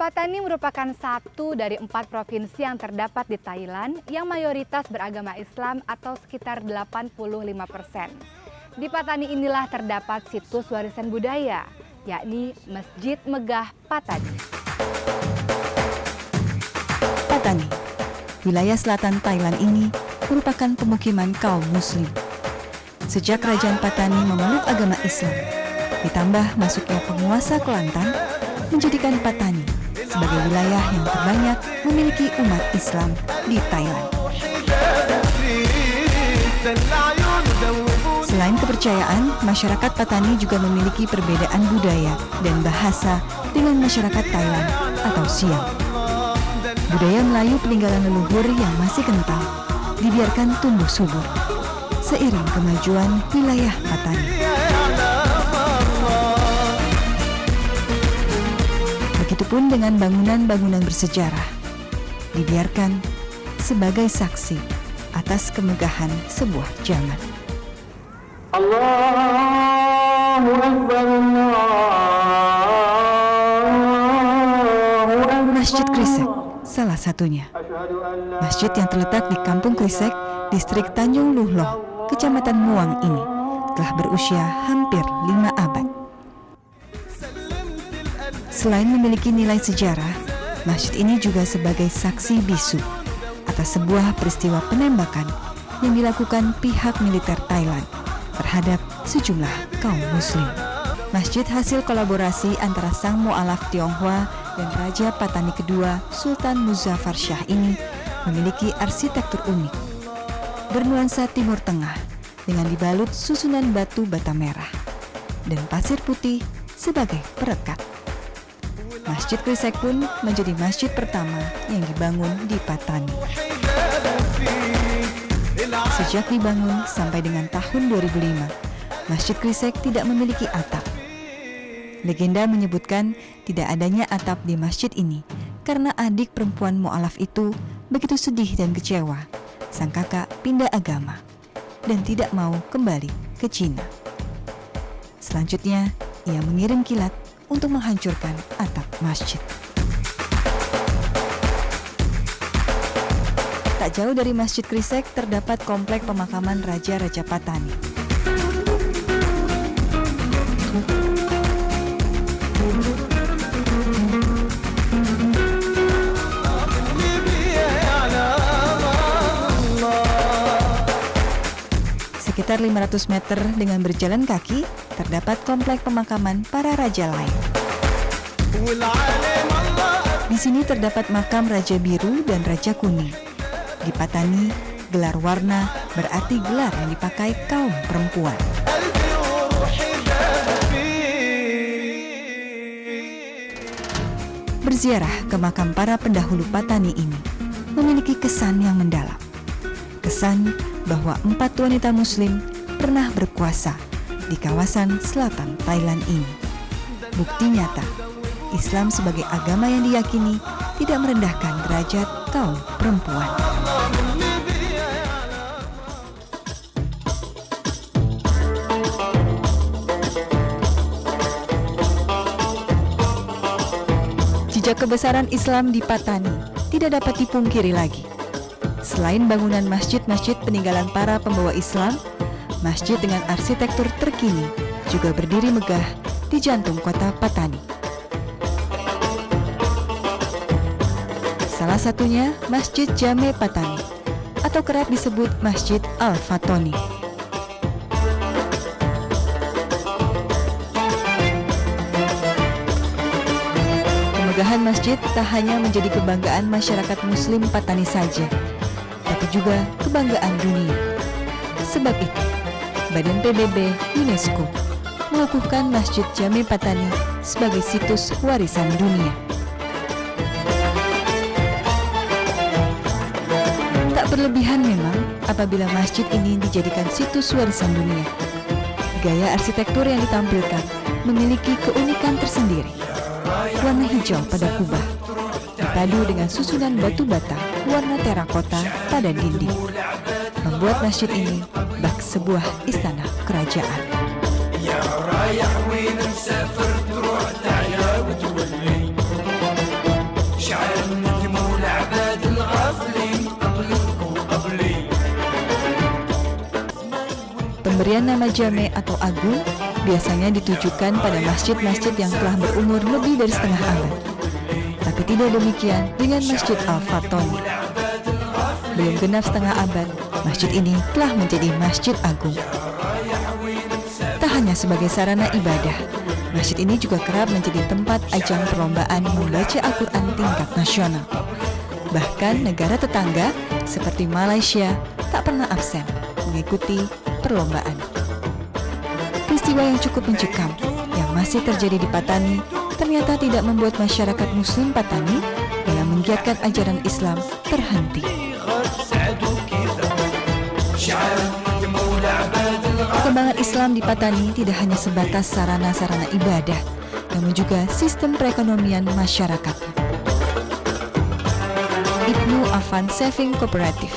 Patani merupakan satu dari 4 provinsi yang terdapat di Thailand yang mayoritas beragama Islam atau sekitar 85%. Di Patani inilah terdapat situs warisan budaya, yakni Masjid Megah Patani. Patani, wilayah selatan Thailand ini merupakan pemukiman kaum Muslim. Sejak Kerajaan Patani memeluk agama Islam, ditambah masuknya penguasa Kelantan, menjadikan Patani sebagai wilayah yang terbanyak memiliki umat Islam di Thailand. Selain kepercayaan, masyarakat Patani juga memiliki perbedaan budaya dan bahasa dengan masyarakat Thailand atau Siam. Budaya Melayu peninggalan leluhur yang masih kental dibiarkan tumbuh subur seiring kemajuan wilayah Patani. Begitupun dengan bangunan-bangunan bersejarah, dibiarkan sebagai saksi atas kemegahan sebuah zaman. Allahu Akbar, Allahu Akbar. Masjid Krisek salah satunya. Masjid yang terletak di Kampung Krisek, Distrik Tanjung Luhloh, Kecamatan Muang ini telah berusia hampir 5 abad. Selain memiliki nilai sejarah, masjid ini juga sebagai saksi bisu atas sebuah peristiwa penembakan yang dilakukan pihak militer Thailand terhadap sejumlah kaum Muslim. Masjid hasil kolaborasi antara sang mu'alaf Tionghoa dan Raja Patani kedua Sultan Muzaffar Shah ini memiliki arsitektur unik, bernuansa Timur Tengah dengan dibalut susunan batu bata merah dan pasir putih sebagai perekat. Masjid Krisek pun menjadi masjid pertama yang dibangun di Patani. Sejak dibangun sampai dengan tahun 2005, Masjid Krisek tidak memiliki atap. Legenda menyebutkan tidak adanya atap di masjid ini karena adik perempuan mu'alaf itu begitu sedih dan kecewa sang kakak pindah agama dan tidak mau kembali ke Cina. Selanjutnya, ia mengirim kilat untuk menghancurkan atap masjid. Tak jauh dari Masjid Krisek terdapat komplek pemakaman Raja-Raja Patani. Sekitar 500 meter dengan berjalan kaki, terdapat komplek pemakaman para raja lain. Di sini terdapat makam Raja Biru dan Raja Kuning. Di Patani, gelar warna berarti gelar yang dipakai kaum perempuan. Berziarah ke makam para pendahulu Patani ini memiliki kesan yang mendalam. Kesan bahwa 4 wanita Muslim pernah berkuasa di kawasan selatan Thailand ini. Bukti nyata, Islam sebagai agama yang diyakini tidak merendahkan derajat kaum perempuan. Jejak kebesaran Islam di Patani tidak dapat dipungkiri lagi. Selain bangunan masjid-masjid peninggalan para pembawa Islam, masjid dengan arsitektur terkini juga berdiri megah di jantung kota Patani. Salah satunya Masjid Jame Patani atau kerap disebut Masjid Al-Fatoni. Kemegahan masjid tak hanya menjadi kebanggaan masyarakat Muslim Patani saja, tapi juga kebanggaan dunia. Sebab itu, Badan PBB UNESCO mengukuhkan Masjid Jame Patani sebagai situs warisan dunia. Tak berlebihan memang apabila masjid ini dijadikan situs warisan dunia. Gaya arsitektur yang ditampilkan memiliki keunikan tersendiri. Warna hijau pada kubah, dipadu dengan susunan batu bata warna terakota pada dinding, membuat masjid ini bak sebuah istana kerajaan. Pemberian nama jame atau agung biasanya ditujukan pada masjid-masjid yang telah berumur lebih dari setengah abad. Tapi tidak demikian dengan Masjid Al-Fatoni. Belum genap setengah abad, masjid ini telah menjadi masjid agung. Tak hanya sebagai sarana ibadah, masjid ini juga kerap menjadi tempat ajang perlombaan membaca Al-Quran tingkat nasional. Bahkan negara tetangga seperti Malaysia tak pernah absen mengikuti perlombaan. Peristiwa yang cukup mencekam yang masih terjadi di Patani ternyata tidak membuat masyarakat Muslim Patani dalam menggiatkan ajaran Islam terhenti. Perkembangan Islam di Patani tidak hanya sebatas sarana-sarana ibadah, namun juga sistem perekonomian masyarakat. Ibnu Affan Saving Cooperative,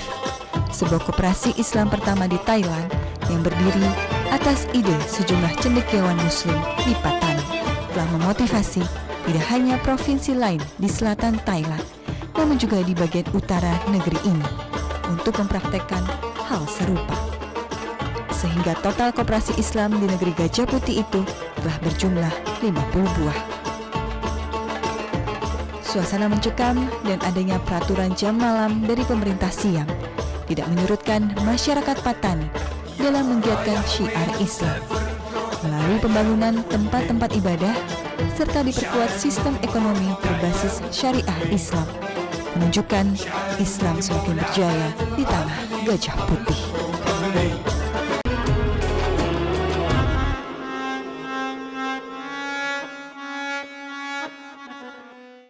sebuah koperasi Islam pertama di Thailand yang berdiri atas ide sejumlah cendekiawan Muslim di Patani, telah memotivasi tidak hanya provinsi lain di selatan Thailand, namun juga di bagian utara negeri ini untuk mempraktekkan hal serupa. Sehingga total koperasi Islam di negeri Gajah Putih itu telah berjumlah 50 buah. Suasana mencekam dan adanya peraturan jam malam dari pemerintah Siam tidak menyurutkan masyarakat Patani dalam menggiatkan syiar Islam melalui pembangunan tempat-tempat ibadah serta diperkuat sistem ekonomi berbasis syariah Islam, menunjukkan Islam semakin berjaya di tanah Gajah Putih.